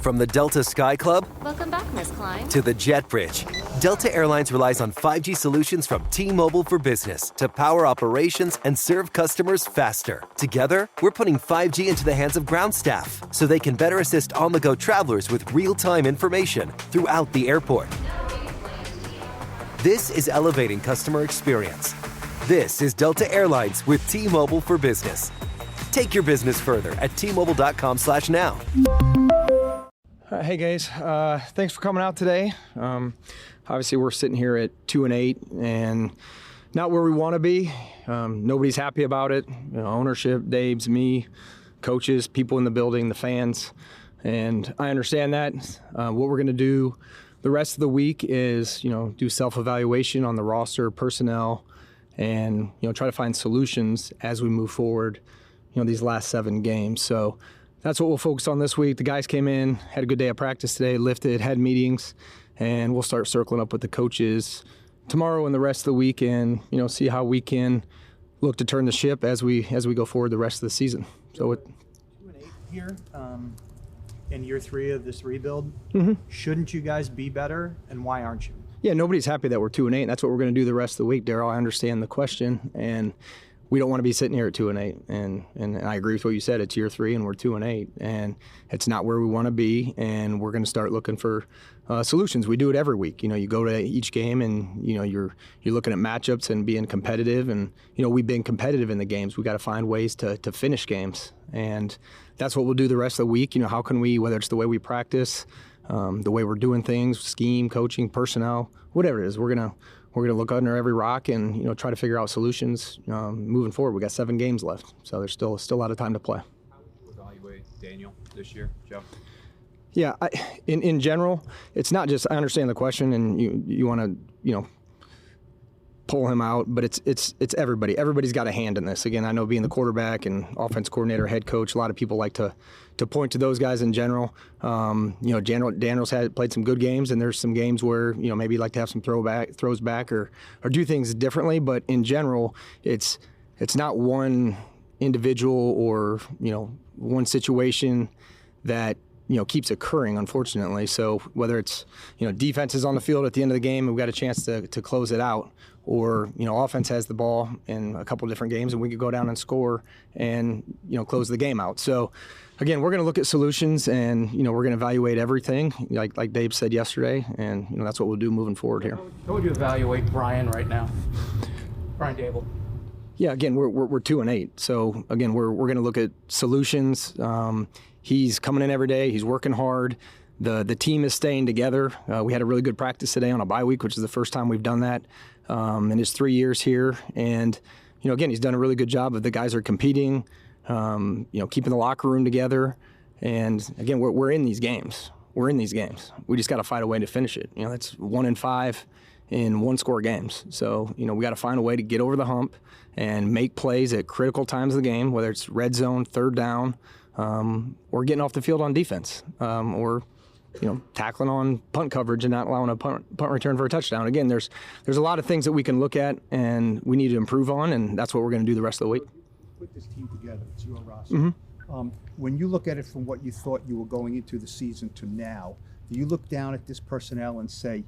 From the Delta Sky Club Welcome back, Miss Klein. to the Jet Bridge, Delta Airlines relies on 5G solutions from T-Mobile for Business to power operations and serve customers faster. Together, we're putting 5G into the hands of ground staff so they can better assist on-the-go travelers with real-time information throughout the airport. This is elevating customer experience. This is Delta Airlines with T-Mobile for Business. Take your business further at T-Mobile.com/now. Hey guys, thanks for coming out today. Obviously we're sitting here at 2-8 and not where we want to be. Nobody's happy about it. Ownership, Dave's, me, coaches, people in the building, the fans, and I understand that. What we're going to do the rest of the week is, do self-evaluation on the roster, personnel, and try to find solutions as we move forward. These last 7 games. So that's what we'll focus on this week. The guys came in, had a good day of practice today, lifted, had meetings, and we'll start circling up with the coaches tomorrow and the rest of the week, and see how we can look to turn the ship as we go forward the rest of the season. So 2-8 here in year 3 of this rebuild. Shouldn't you guys be better, and why aren't you? Yeah, nobody's happy that we're 2-8, and that's what we're going to do the rest of the week, Daryl. I understand the question, and we don't want to be sitting here at 2-8, and I agree with what you said. It's year 3 and we're 2-8, and it's not where we want to be. And we're going to start looking for solutions. We do it every week. You go to each game, and you're looking at matchups and being competitive. And we've been competitive in the games. We got to find ways to finish games, and that's what we'll do the rest of the week. How can we, whether it's the way we practice, the way we're doing things, scheme, coaching, personnel, whatever it is, we're gonna look under every rock and try to figure out solutions moving forward. We got 7 games left, so there's still a lot of time to play. How would you evaluate Daniel this year, Joe? Yeah, in general, it's not just, I understand the question, and you want to pull him out, but it's everybody. Everybody's got a hand in this. Again, I know being the quarterback and offense coordinator, head coach, a lot of people like to point to those guys in general. Daniel's played some good games, and there's some games where maybe like to have some throws back or do things differently. But in general, it's not one individual or one situation that keeps occurring, unfortunately. So whether it's defense is on the field at the end of the game and we've got a chance to close it out, or offense has the ball in a couple different games and we could go down and score and close the game out. So again, we're going to look at solutions, and we're going to evaluate everything like Dave said yesterday, and that's what we'll do moving forward here. How would you evaluate Brian right now? Brian Dable. Yeah, again, we're 2-8. So again, we're going to look at solutions. He's coming in every day. He's working hard. The team is staying together. We had a really good practice today on a bye week, which is the first time we've done that in his 3 years here. And again, he's done a really good job of the guys are competing, keeping the locker room together. And again, we're in these games. We're in these games. We just got to find a way to finish it. That's 1-5 in 1-score games. So we got to find a way to get over the hump and make plays at critical times of the game, whether it's red zone, third down, or getting off the field on defense, or tackling on punt coverage and not allowing a punt return for a touchdown. Again, there's a lot of things that we can look at and we need to improve on, and that's what we're going to do the rest of the week. Put this team together. It's your roster. When you look at it from what you thought you were going into the season to now, do you look down at this personnel and say,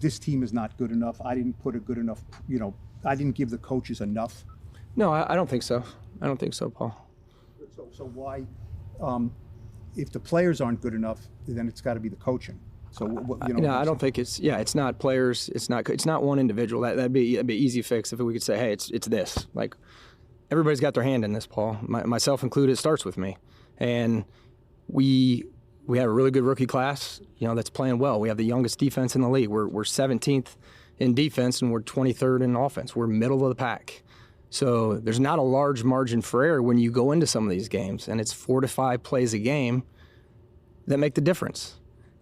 this team is not good enough, I didn't put a good enough, I didn't give the coaches enough? No, I don't think so. I don't think so, Paul. So why, if the players aren't good enough, then it's got to be the coaching. So No, I don't think it's not players. It's not one individual. That'd be an easy fix if we could say, hey, it's this. Like, everybody's got their hand in this, Paul. Myself included. It starts with me, and we have a really good rookie class. That's playing well. We have the youngest defense in the league. We're 17th in defense, and we're 23rd in offense. We're middle of the pack. So there's not a large margin for error when you go into some of these games, and it's 4 to 5 plays a game that make the difference.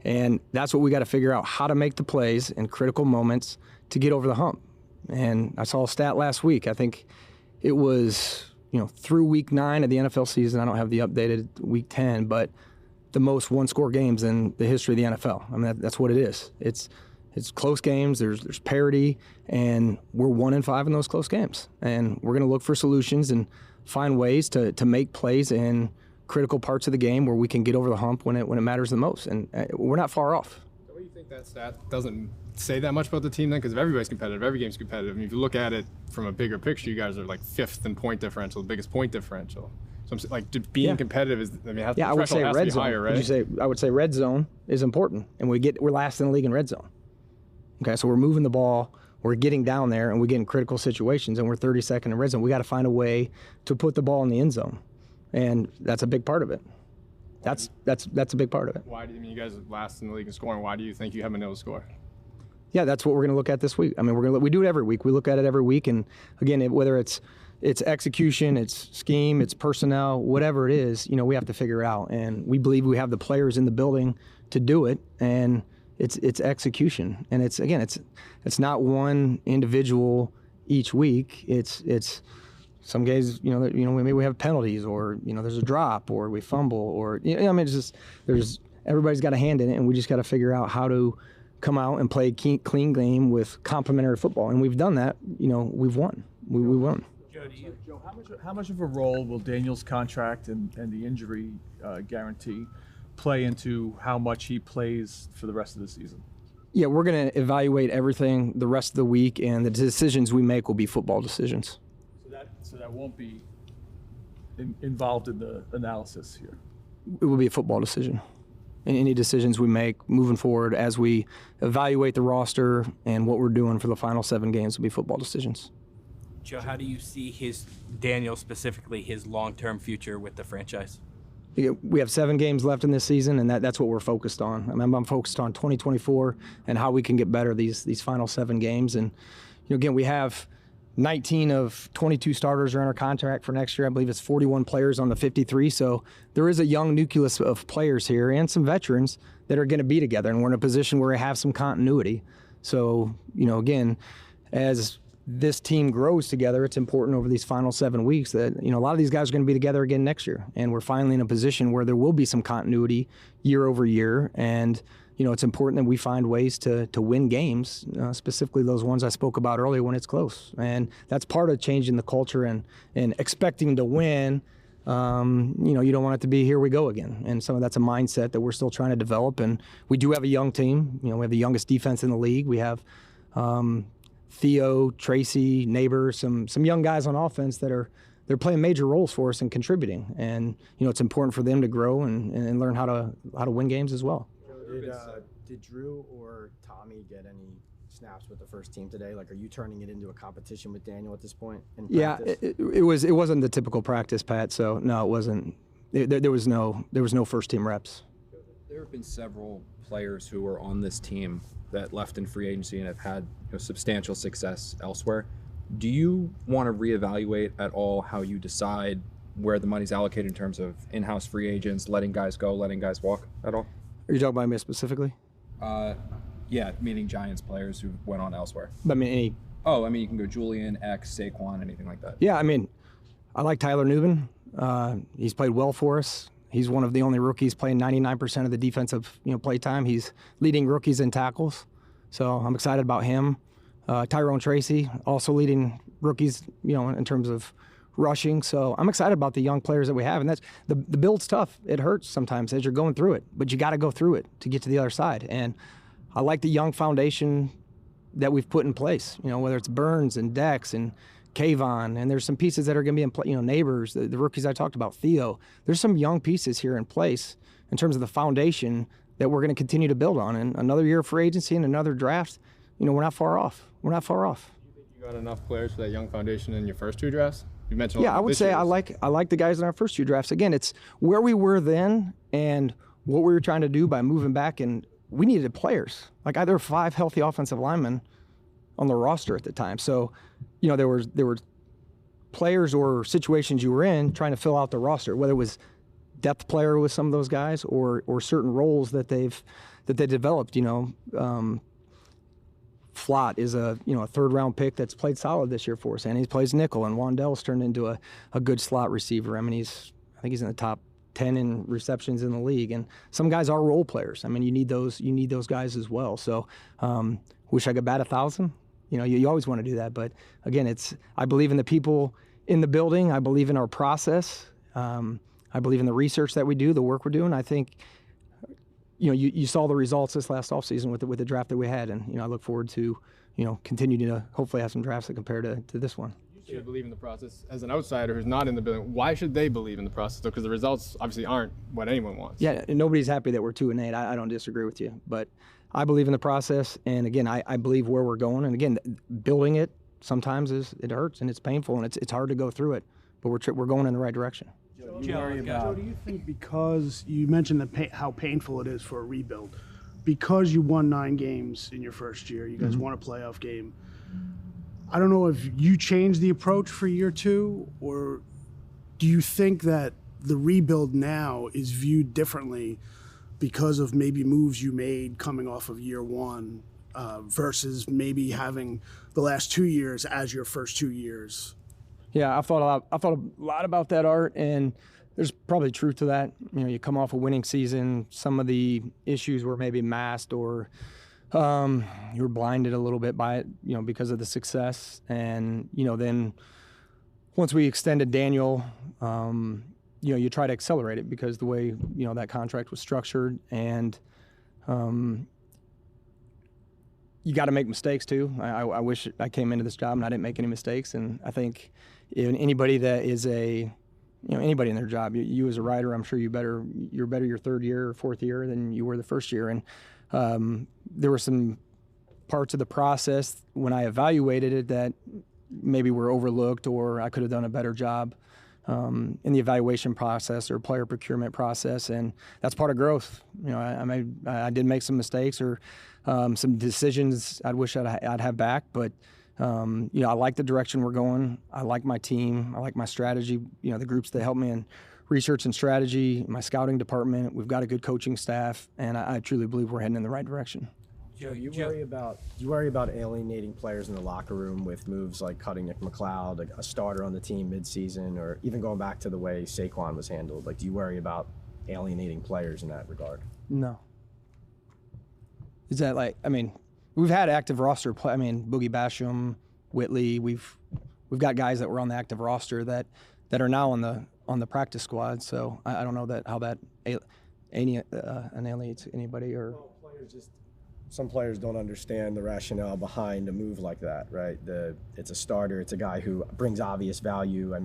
And that's what we got to figure out, how to make the plays in critical moments to get over the hump. And I saw a stat last week. I think it was, through week 9 of the NFL season. I don't have the updated week 10, but the most one-score games in the history of the NFL. I mean, that's what it is. It's close games, there's parity, and we're 1-5 in those close games. And we're going to look for solutions and find ways to make plays in critical parts of the game where we can get over the hump when it matters the most, and we're not far off. What do you think that stat doesn't say that much about the team then? Because if everybody's competitive, every game's competitive. I mean, if you look at it from a bigger picture, you guys are like 5th in point differential, the biggest point differential. So I'm like, being competitive is, I mean, I would say red zone. Higher, right? I would say red zone is important, and we're last in the league in red zone. Okay, so we're moving the ball, we're getting down there, and we get in critical situations, and we're 32nd in red zone. We got to find a way to put the ball in the end zone, and that's a big part of it. That's a big part of it. Why do you mean you guys are last in the league in scoring? Why do you think you haven't been able to score? Yeah, that's what we're going to look at this week. I mean, we do it every week. We look at it every week, and again, whether it's execution, it's scheme, it's personnel, whatever it is, we have to figure it out. And we believe we have the players in the building to do it, and it's execution. And it's not one individual each week. It's some guys, maybe we have penalties, or there's a drop, or we fumble, or it's just everybody's got a hand in it, and we just got to figure out how to come out and play a clean game with complementary football, and we've done that. We've won. We won. Joe, how much of a role will Daniel's contract and the injury guarantee play into how much he plays for the rest of the season? Yeah, we're going to evaluate everything the rest of the week, and the decisions we make will be football decisions. So that won't be involved in the analysis here. It will be a football decision. And any decisions we make moving forward as we evaluate the roster and what we're doing for the final 7 games will be football decisions. Joe, how do you see Daniel specifically, his long-term future with the franchise? We have 7 games left in this season, and that's what we're focused on. I'm focused on 2024 and how we can get better these final 7 games. And again, we have 19 of 22 starters are under contract for next year. I believe it's 41 players on the 53. So there is a young nucleus of players here and some veterans that are going to be together, and we're in a position where we have some continuity. So again, as this team grows together, it's important over these final 7 weeks that, a lot of these guys are going to be together again next year. And we're finally in a position where there will be some continuity year over year. And, it's important that we find ways to win games, specifically those ones I spoke about earlier when it's close. And that's part of changing the culture and expecting to win. You don't want it to be here we go again. And some of that's a mindset that we're still trying to develop. And we do have a young team. We have the youngest defense in the league. We have, Theo, Tracy, Neighbor, some young guys on offense that they're playing major roles for us and contributing. And it's important for them to grow and learn how to win games as well. Did Drew or Tommy get any snaps with the first team today? Like, are you turning it into a competition with Daniel at this point? Yeah, it wasn't the typical practice, Pat. So no, it wasn't. There was no first team reps. There have been several players who were on this team that left in free agency and have had substantial success elsewhere. Do you want to reevaluate at all how you decide where the money's allocated in terms of in-house free agents, letting guys go, letting guys walk at all? Are you talking about me specifically? Yeah, meaning Giants players who went on elsewhere. I mean, you can go Julian, X, Saquon, anything like that. Yeah, I like Tyler Nubin. He's played well for us. He's one of the only rookies playing 99% of the defensive play time. He's leading rookies in tackles, so I'm excited about him. Tyrone Tracy also leading rookies, in terms of rushing. So I'm excited about the young players that we have, and that's the build's tough. It hurts sometimes as you're going through it, but you got to go through it to get to the other side. And I like the young foundation that we've put in place. Whether it's Burns and Dex and Kayvon, and there's some pieces that are going to be in play. Neighbors, the rookies I talked about, Theo. There's some young pieces here in place in terms of the foundation that we're going to continue to build on. And another year of free agency and another draft, we're not far off. We're not far off. Do you think you got enough players for that young foundation in your first 2 drafts? You mentioned. Yeah, I would say I like the guys in our first 2 drafts. Again, it's where we were then and what we were trying to do by moving back, and we needed players. Like, there were 5 healthy offensive linemen on the roster at the time. So, there were players or situations you were in trying to fill out the roster, whether it was depth player with some of those guys or certain roles that they developed. Flott is a 3rd-round pick that's played solid this year for us, and he plays nickel. And Wandell's turned into a good slot receiver. I think he's in the top 10 in receptions in the league. And some guys are role players. You need those guys as well. So, wish I could bat 1,000. You always want to do that, but again, I believe in the people in the building. I believe in our process. I I believe in the research that we do, the work we're doing. I think, you saw the results this last offseason with the draft that we had, and I look forward to, continuing to hopefully have some drafts that compare to this one. You should believe in the process. As an outsider who's not in the building, why should they believe in the process? Because the results obviously aren't what anyone wants. Yeah, and nobody's happy that we're 2-8. I don't disagree with you, but I believe in the process, and again, I believe where we're going. And again, building it sometimes it hurts and it's painful and it's hard to go through it, but we're going in the right direction. Joe, do you think because you mentioned how painful it is for a rebuild, because you won 9 games in your first year, you guys won a playoff game, I don't know if you changed the approach for year 2, or do you think that the rebuild now is viewed differently because of maybe moves you made coming off of year 1 versus maybe having the last 2 years as your first 2 years? Yeah, I thought a lot about that, Art, and there's probably truth to that. You come off a winning season, some of the issues were maybe masked, or you were blinded a little bit by it, because of the success. And then once we extended Daniel, you try to accelerate it because the way that contract was structured, and you got to make mistakes too. I wish I came into this job and I didn't make any mistakes. And I think anybody that is anybody in their job, you as a writer, I'm sure you're better your third year or fourth year than you were the first year. And there were some parts of the process when I evaluated it that maybe were overlooked, or I could have done a better job in the evaluation process or player procurement process, and that's part of growth. I did make some mistakes or some decisions I wish I'd have back, but I like the direction we're going. I like my team. I like my strategy. The groups that help me in research and strategy, my scouting department. We've got a good coaching staff, and I truly believe we're heading in the right direction. Joe, do you worry about alienating players in the locker room with moves like cutting Nick McLeod, a starter on the team midseason, or even going back to the way Saquon was handled? Do you worry about alienating players in that regard? No. Is that we've had active roster play. Boogie Basham, Whitley. We've got guys that were on the active roster that are now on the practice squad. So I don't know how that annihilates anybody or. Some players don't understand the rationale behind a move like that, right? It's a starter. It's a guy who brings obvious value.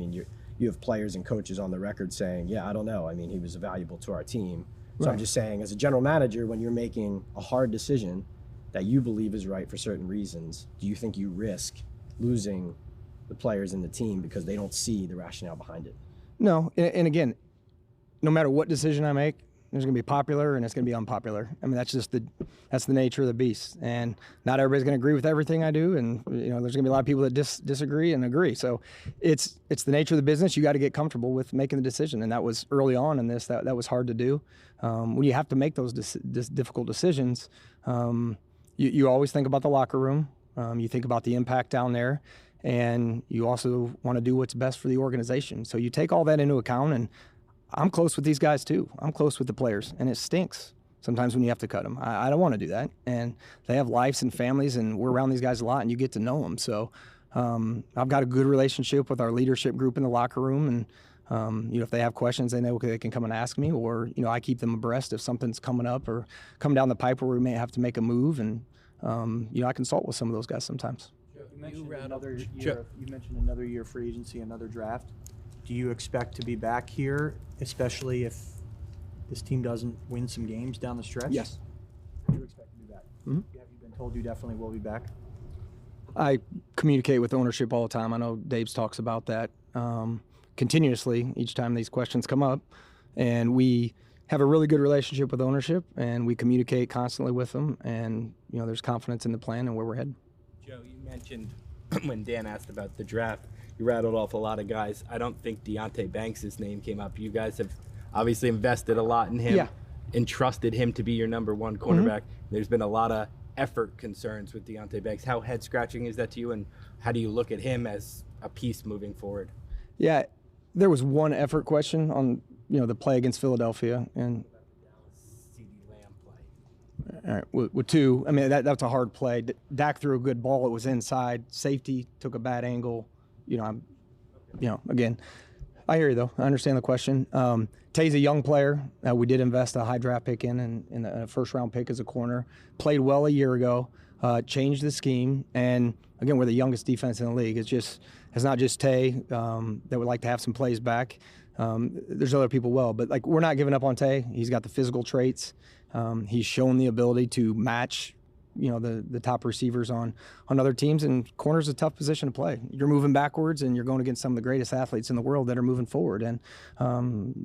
You have players and coaches on the record saying, yeah, I don't know. He was valuable to our team. So right. I'm just saying, as a general manager, when you're making a hard decision that you believe is right for certain reasons, do you think you risk losing the players in the team because they don't see the rationale behind it? No, and again, no matter what decision I make, there's going to be popular and it's going to be unpopular. That's the nature of the beast. And not everybody's going to agree with everything I do. And there's going to be a lot of people that disagree and agree. So it's the nature of the business. You got to get comfortable with making the decision. And that was early on in this. That was hard to do. When you have to make those difficult decisions, you always think about the locker room. You think about the impact down there. And you also want to do what's best for the organization. So you take all that into account, and I'm close with these guys too. I'm close with the players, and it stinks sometimes when you have to cut them. I don't want to do that, and they have lives and families, and we're around these guys a lot, and you get to know them. So I've got a good relationship with our leadership group in the locker room, and if they have questions, they know they can come and ask me, or I keep them abreast if something's coming up or coming down the pipe where we may have to make a move, and I consult with some of those guys sometimes. You mentioned another year free agency, another draft. Do you expect to be back here, especially if this team doesn't win some games down the stretch? Yes. Do you expect to be back? Mm-hmm. Have you been told you definitely will be back? I communicate with ownership all the time. I know Dave's talks about that continuously each time these questions come up. And we have a really good relationship with ownership, and we communicate constantly with them. And, there's confidence in the plan and where we're headed. Joe, you mentioned when Dan asked about the draft, you rattled off a lot of guys. I don't think Deonte Banks' name came up. You guys have obviously invested a lot in him, entrusted him to be your number one cornerback. Mm-hmm. There's been a lot of effort concerns with Deonte Banks. How head-scratching is that to you, and how do you look at him as a piece moving forward? Yeah, there was one effort question on the play against Philadelphia, and all right, with two, that's a hard play. Dak threw a good ball. It was inside. Safety took a bad angle. Again, I hear you, though. I understand the question. Tay's a young player. We did invest a high draft pick in a first-round pick as a corner. Played well a year ago, changed the scheme, and, again, we're the youngest defense in the league. It's not just Tay that would like to have some plays back. There's other people but, like, we're not giving up on Tay. He's got the physical traits. He's shown the ability to match the top receivers on other teams, and corner's a tough position to play. You're moving backwards, and you're going against some of the greatest athletes in the world that are moving forward, and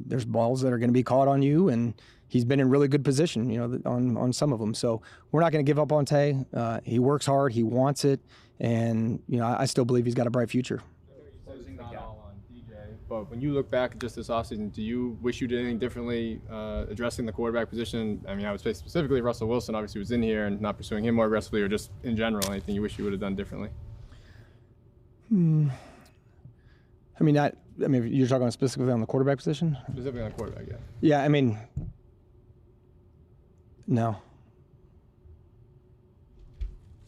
there's balls that are going to be caught on you, and he's been in really good position, on some of them. So we're not going to give up on Tay. He works hard, he wants it, and I still believe he's got a bright future. But when you look back at just this offseason, do you wish you did anything differently addressing the quarterback position? I mean, I would say specifically Russell Wilson obviously was in here and not pursuing him more aggressively, or just in general, anything you wish you would have done differently? I mean, you're talking specifically on the quarterback position? Specifically on the quarterback, yeah. Yeah, I mean, no.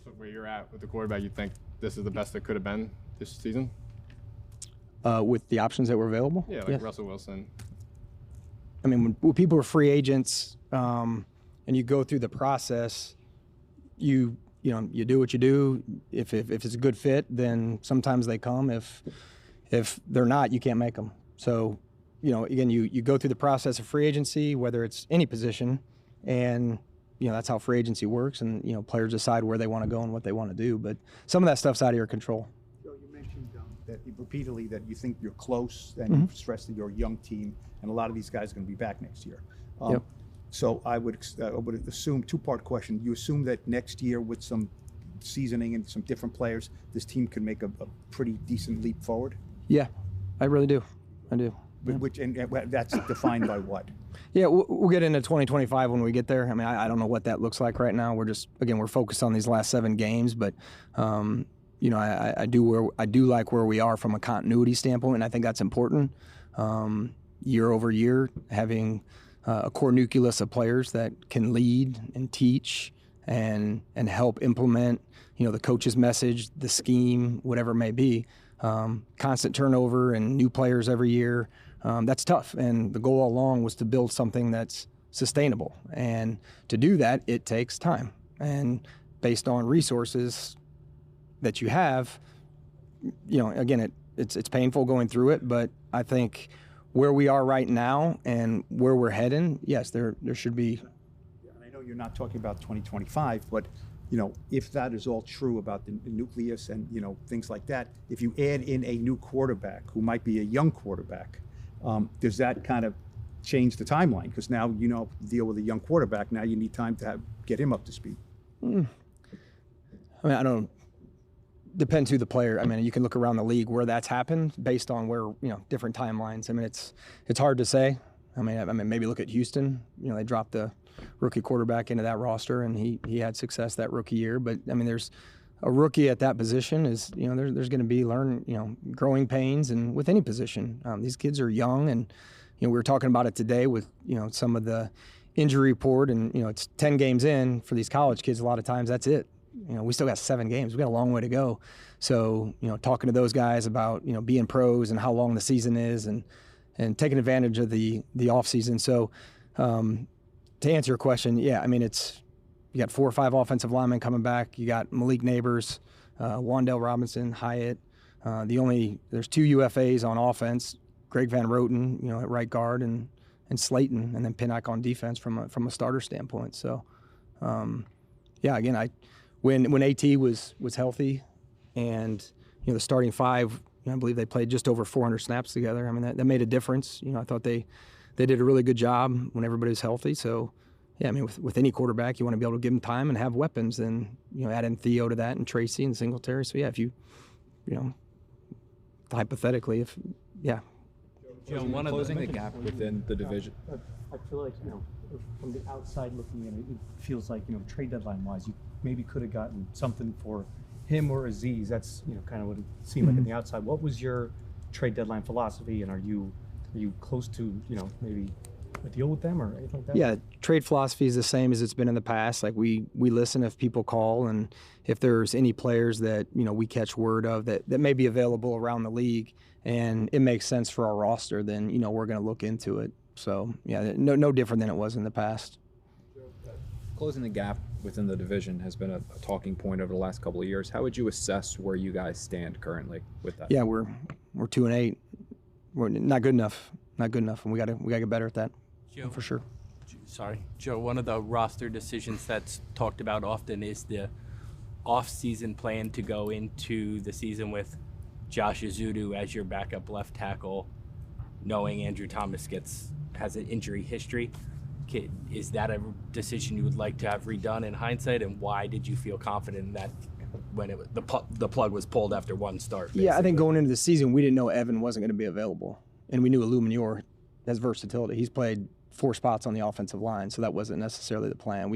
So where you're at with the quarterback, you think this is the best that could have been this season? With the options that were available? Yeah, like yes. Russell Wilson. I mean, when people are free agents and you go through the process, you do what you do. If it's a good fit, then sometimes they come. If they're not, you can't make them. So, again, you go through the process of free agency, whether it's any position, and that's how free agency works. And players decide where they want to go and what they want to do. But some of that stuff's out of your control. That repeatedly that you think you're close, and you've stressed that you're a young team, and a lot of these guys are going to be back next year. Yep. So I would assume, two-part question. You assume that next year with some seasoning and some different players, this team can make a pretty decent leap forward? Yeah, I really do. I do. Which and that's defined by what? Yeah, we'll get into 2025 when we get there. I mean, I don't know what that looks like right now. We're focused on these last 7 games, but I do like where we are from a continuity standpoint, and I think that's important. Year over year, having a core nucleus of players that can lead and teach and help implement, the coach's message, the scheme, whatever it may be. Constant turnover and new players every year. That's tough, and the goal all along was to build something that's sustainable. And to do that, it takes time. And based on resources that you have, again, it's painful going through it, but I think where we are right now and where we're heading, yes, there should be. And I know you're not talking about 2025, but if that is all true about the nucleus and things like that, if you add in a new quarterback who might be a young quarterback, does that kind of change the timeline? Because now deal with a young quarterback. Now you need time to get him up to speed. I mean, I don't. Depends who the player. I mean, you can look around the league where that's happened based on where different timelines. I mean, it's hard to say. I mean, maybe look at Houston. They dropped the rookie quarterback into that roster, and he had success that rookie year. But I mean, there's a rookie at that position is there's going to be growing pains, and with any position, these kids are young, and we were talking about it today with some of the injury report, and it's 10 games in for these college kids. A lot of times that's it. We still got 7 games. We got a long way to go. So, talking to those guys about, being pros and how long the season is and taking advantage of the off season. So, to answer your question, yeah, I mean, you got 4 or 5 offensive linemen coming back. You got Malik Neighbors, Wandale Robinson, Hyatt. There's 2 UFAs on offense, Greg Van Roten, at right guard, and Slayton, and then Pinnock on defense from a starter standpoint. So, yeah, again, when AT was healthy, and the starting 5, I believe they played just over 400 snaps together. I mean, that made a difference. I thought they did a really good job when everybody was healthy. So, yeah, I mean, with any quarterback, you want to be able to give them time and have weapons, and add in Theo to that, and Tracy and Singletary. So, yeah, if hypothetically, Joe, one closing the gap within the division. I feel like, from the outside looking in, it feels like, trade deadline wise, you maybe could have gotten something for him or Aziz. That's, kind of what it seemed like on the outside. What was your trade deadline philosophy, and are you close to, maybe a deal with them or anything like that? Yeah, trade philosophy is the same as it's been in the past. Like we listen if people call, and if there's any players that we catch word of that may be available around the league, and it makes sense for our roster, then we're going to look into it. So yeah, no different than it was in the past. Closing the gap within the division has been a talking point over the last couple of years. How would you assess where you guys stand currently with that? Yeah, we're 2-8. We're not good enough. Not good enough, and we got to get better at that. Joe, for sure. Sorry, Joe. One of the roster decisions that's talked about often is the off-season plan to go into the season with Josh Azudu as your backup left tackle, knowing Andrew Thomas has an injury history. Is that a decision you would like to have redone in hindsight, and why did you feel confident in that when the plug was pulled after one start? Basically? Yeah, I think going into the season, we didn't know Evan wasn't going to be available, and we knew Illuminor has versatility. He's played 4 spots on the offensive line, so that wasn't necessarily the plan.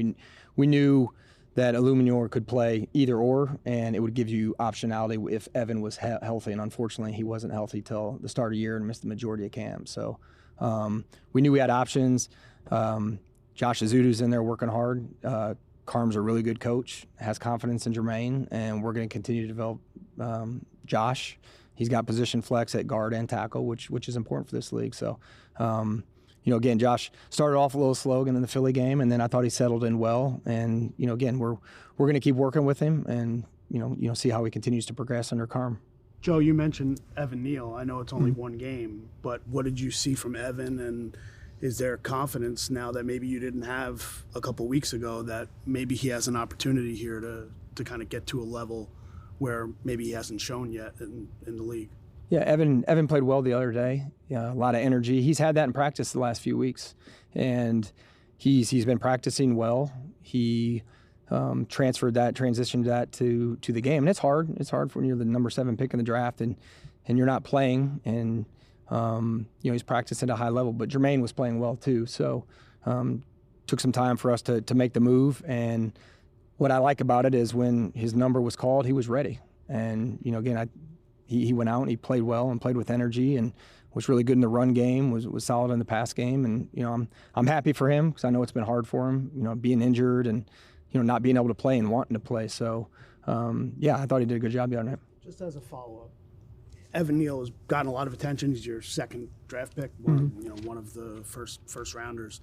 We knew that Illuminor could play either or, and it would give you optionality if Evan was healthy, and unfortunately he wasn't healthy till the start of the year and missed the majority of camp. So we knew we had options. Josh Azudu's in there working hard. Carm's a really good coach, has confidence in Jermaine, and we're going to continue to develop Josh. He's got position flex at guard and tackle, which is important for this league. So, again, Josh started off a little slow in the Philly game, and then I thought he settled in well. And again, we're going to keep working with him, and see how he continues to progress under Carm. Joe, you mentioned Evan Neal. I know it's only one game, but what did you see from Evan, and is there confidence now that maybe you didn't have a couple weeks ago that maybe he has an opportunity here to kind of get to a level where maybe he hasn't shown yet in the league? Yeah, Evan played well the other day. Yeah, a lot of energy. He's had that in practice the last few weeks, and he's been practicing well. He transitioned that to the game, and it's hard. It's hard when you're the number 7 pick in the draft and you're not playing, and he's practicing at a high level. But Jermaine was playing well too, so took some time for us to make the move. And what I like about it is when his number was called, he was ready. And again, he went out and he played well and played with energy and was really good in the run game, was solid in the pass game. And I'm happy for him because I know it's been hard for him, being injured and not being able to play and wanting to play. So I thought he did a good job the other night. Just as a follow-up, Evan Neal has gotten a lot of attention. He's your second draft pick, one of the first rounders.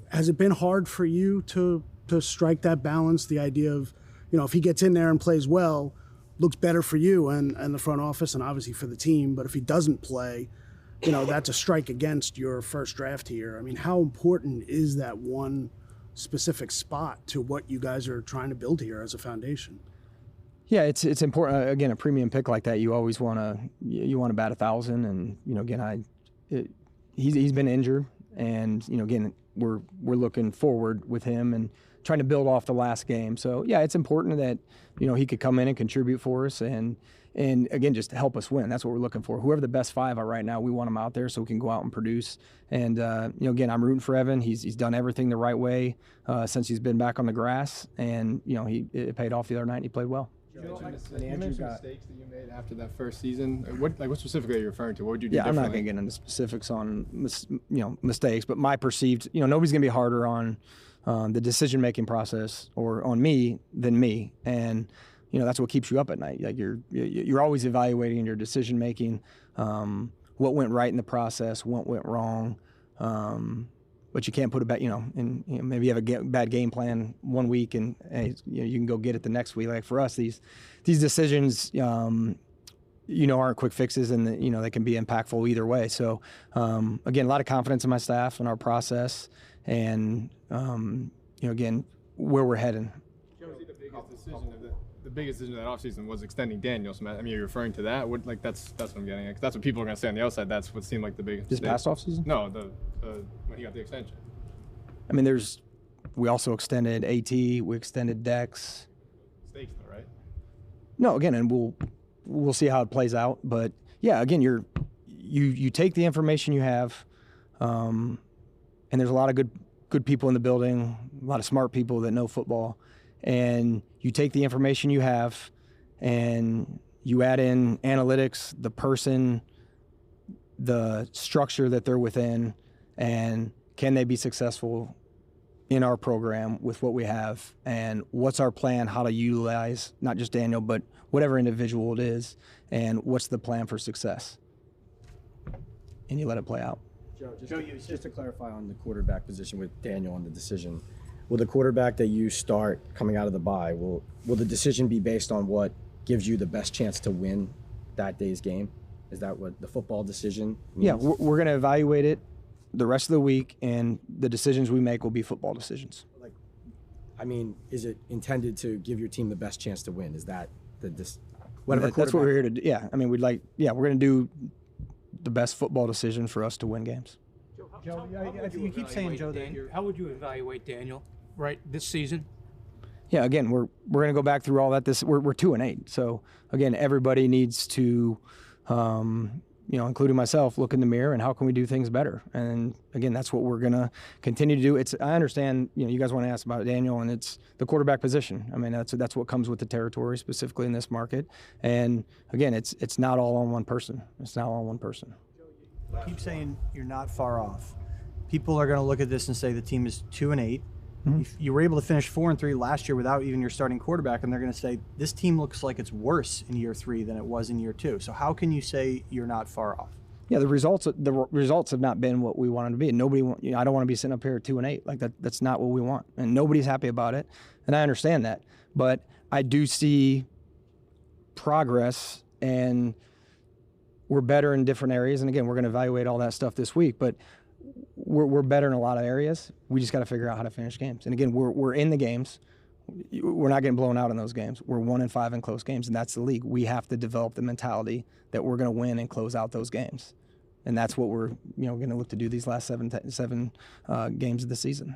Has it been hard for you to strike that balance? The idea of, if he gets in there and plays well, looks better for you and the front office and obviously for the team. But if he doesn't play, that's a strike against your first draft here. I mean, how important is that one specific spot to what you guys are trying to build here as a foundation? Yeah, it's important. Again, a premium pick like that, you always want to bat 1,000. And again, he's been injured, and again, we're looking forward with him and trying to build off the last game. So yeah, it's important that he could come in and contribute for us, and again, just to help us win. That's what we're looking for. Whoever the best 5 are right now, we want them out there so we can go out and produce. And again, I'm rooting for Evan. He's done everything the right way since he's been back on the grass, and it paid off the other night. And he played well. You mentioned mistakes that you made after that first season. What specifically are you referring to? What would you do differently? differently? I'm not going to get into specifics on mistakes, but my perceived, nobody's going to be harder on the decision-making process or on me than me, and that's what keeps you up at night. Like you're always evaluating your decision-making, what went right in the process, what went wrong. But you can't put it back, and maybe you have a bad game plan one week and you can go get it the next week. Like for us, these decisions, aren't quick fixes, and they can be impactful either way. So again, a lot of confidence in my staff and our process, and again, where we're heading. The biggest decision of that offseason was extending Daniels. I mean, you're referring to that? That's what I'm getting at. 'Cause that's what people are going to say on the outside. That's what seemed like the biggest. This past offseason? No, when he got the extension. I mean, we also extended AT. We extended Dex. Stakes, though, right? No, again, and we'll see how it plays out. But yeah, again, you take the information you have, and there's a lot of good people in the building, a lot of smart people that know football. And you take the information you have and you add in analytics, the person, the structure that they're within, and can they be successful in our program with what we have, and what's our plan, how to utilize not just Daniel, but whatever individual it is, and what's the plan for success. And you let it play out. Joe, just to clarify on the quarterback position with Daniel on the decision, will the quarterback that you start coming out of the bye, will the decision be based on what gives you the best chance to win that day's game? Is that what the football decision means? Yeah, we're going to evaluate it the rest of the week, and the decisions we make will be football decisions. Is it intended to give your team the best chance to win? Is that that's what we're here to do. Yeah, we're going to do the best football decision for us to win games. Joe, you keep saying, Joe, that how would you evaluate Daniel this season? Yeah, again, we're going to go back through all that. We're 2-8, so again, everybody needs to, including myself, look in the mirror and how can we do things better. And again, that's what we're going to continue to do. I understand, you guys want to ask about Daniel, and it's the quarterback position. That's what comes with the territory, specifically in this market. And again, it's not all on one person. It's not all on one person. You keep saying you're not far off. People are going to look at this and say the team is 2-8. Mm-hmm. You were able to finish 4-3 last year without even your starting quarterback, and they're going to say this team looks like it's worse in year 3 than it was in year 2. So how can you say you're not far off? Yeah, the results have not been what we wanted to be. I don't want to be sitting up here at 2-8. Like that's not what we want, and nobody's happy about it. And I understand that, but I do see progress, and we're better in different areas. And again, we're going to evaluate all that stuff this week, but we're better in a lot of areas. We just got to figure out how to finish games. And again, we're in the games. We're not getting blown out in those games. We're 1-5 in close games, and that's the league. We have to develop the mentality that we're going to win and close out those games. And that's what we're going to look to do these last seven games of the season.